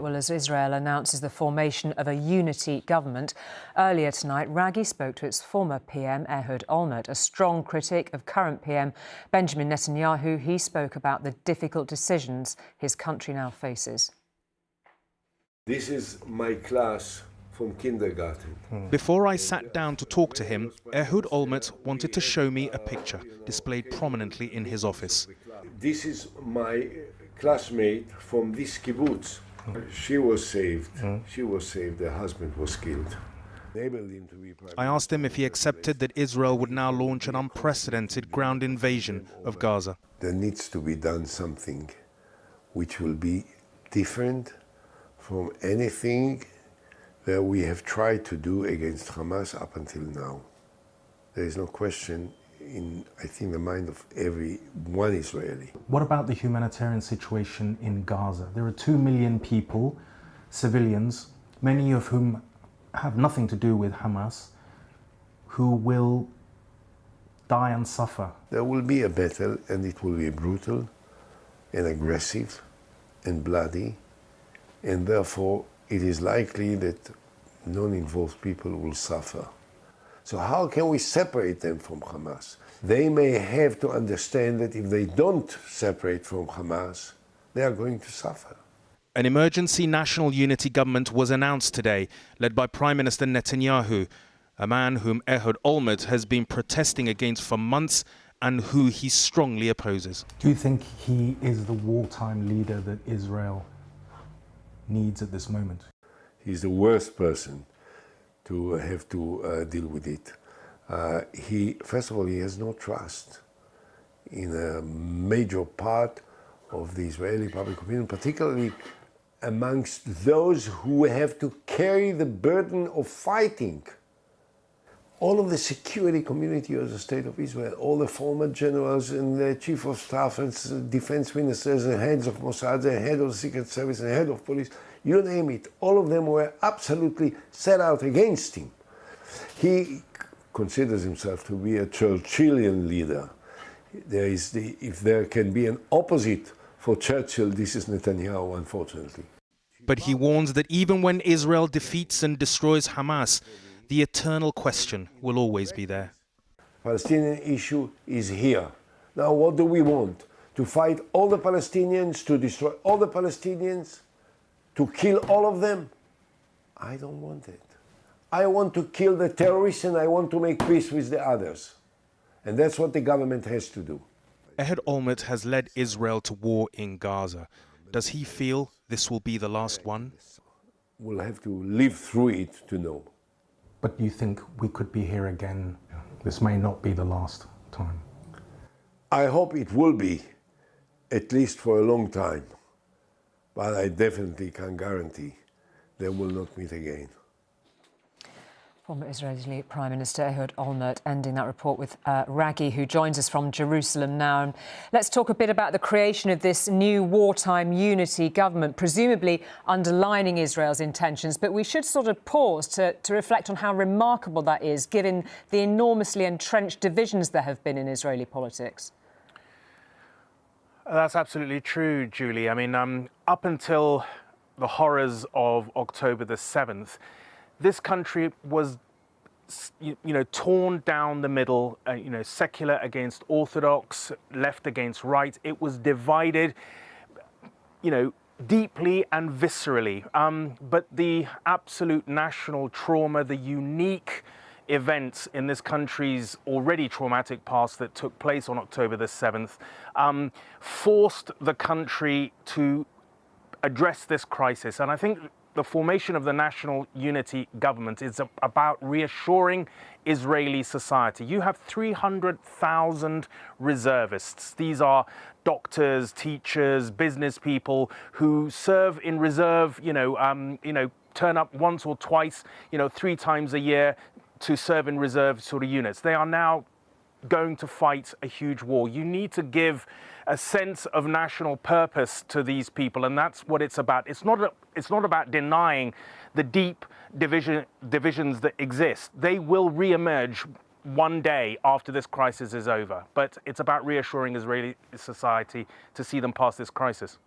Well, as Israel announces the formation of a unity government, earlier tonight, Rageh spoke to its former PM, Ehud Olmert, a strong critic of current PM Benjamin Netanyahu. He spoke about the difficult decisions his country now faces. This is my class from kindergarten. Before I sat down to talk to him, Ehud Olmert wanted to show me a picture displayed prominently in his office. This is my classmate from this kibbutz. She was saved. She was saved. Her husband was killed. I asked him if he accepted that Israel would now launch an unprecedented ground invasion of Gaza. There needs to be done something which will be different from anything that we have tried to do against Hamas up until now. There is no question in, I think, the mind of every one Israeli. What about the humanitarian situation in Gaza? There are 2 million people, civilians, many of whom have nothing to do with Hamas, who will die and suffer. There will be a battle, and it will be brutal and aggressive and bloody, and therefore it is likely that non-involved people will suffer. So how can we separate them from Hamas? They may have to understand that if they don't separate from Hamas, they are going to suffer. An emergency national unity government was announced today, led by Prime Minister Netanyahu, a man whom Ehud Olmert has been protesting against for months and who he strongly opposes. Do you think he is the wartime leader that Israel needs at this moment? He's the worst person to have to deal with it. First of all, he has no trust in a major part of the Israeli public opinion, particularly amongst those who have to carry the burden of fighting. All of the security community of the State of Israel, all the former generals and the chief of staff and defense ministers and heads of Mossad, and head of the Secret Service and head of police, you name it, all of them were absolutely set out against him. He considers himself to be a Churchillian leader. If there can be an opposite for Churchill, this is Netanyahu, unfortunately. But he warns that even when Israel defeats and destroys Hamas, the eternal question will always be there. Palestinian issue is here. Now what do we want? To fight all the Palestinians, to destroy all the Palestinians, to kill all of them? I don't want it. I want to kill the terrorists and I want to make peace with the others. And that's what the government has to do. Ehud Olmert has led Israel to war in Gaza. Does he feel this will be the last one? We'll have to live through it to know. But you think we could be here again? This may not be the last time. I hope it will be, at least for a long time. But I definitely can guarantee they will not meet again. Former Israeli Prime Minister Ehud Olmert ending that report with Rageh, who joins us from Jerusalem now. And let's talk a bit about the creation of this new wartime unity government, presumably underlining Israel's intentions. But we should sort of pause to reflect on how remarkable that is, given the enormously entrenched divisions there have been in Israeli politics. That's absolutely true, Julie. I mean, up until the horrors of October the 7th, this country was, torn down the middle, secular against orthodox, left against right. It was divided, deeply and viscerally. But the absolute national trauma, the unique events in this country's already traumatic past that took place on October the 7th, forced the country to address this crisis. And I think the formation of the national unity government is about reassuring Israeli society. You have 300,000 reservists. These are doctors, teachers, business people who serve in reserve, turn up once or twice, 3 times a year to serve in reserve sort of units. They are now going to fight a huge war. You need to give a sense of national purpose to these people, and that's what it's about. It's not about denying the deep divisions that exist. They will re-emerge one day after this crisis is over, but it's about reassuring Israeli society to see them past this crisis.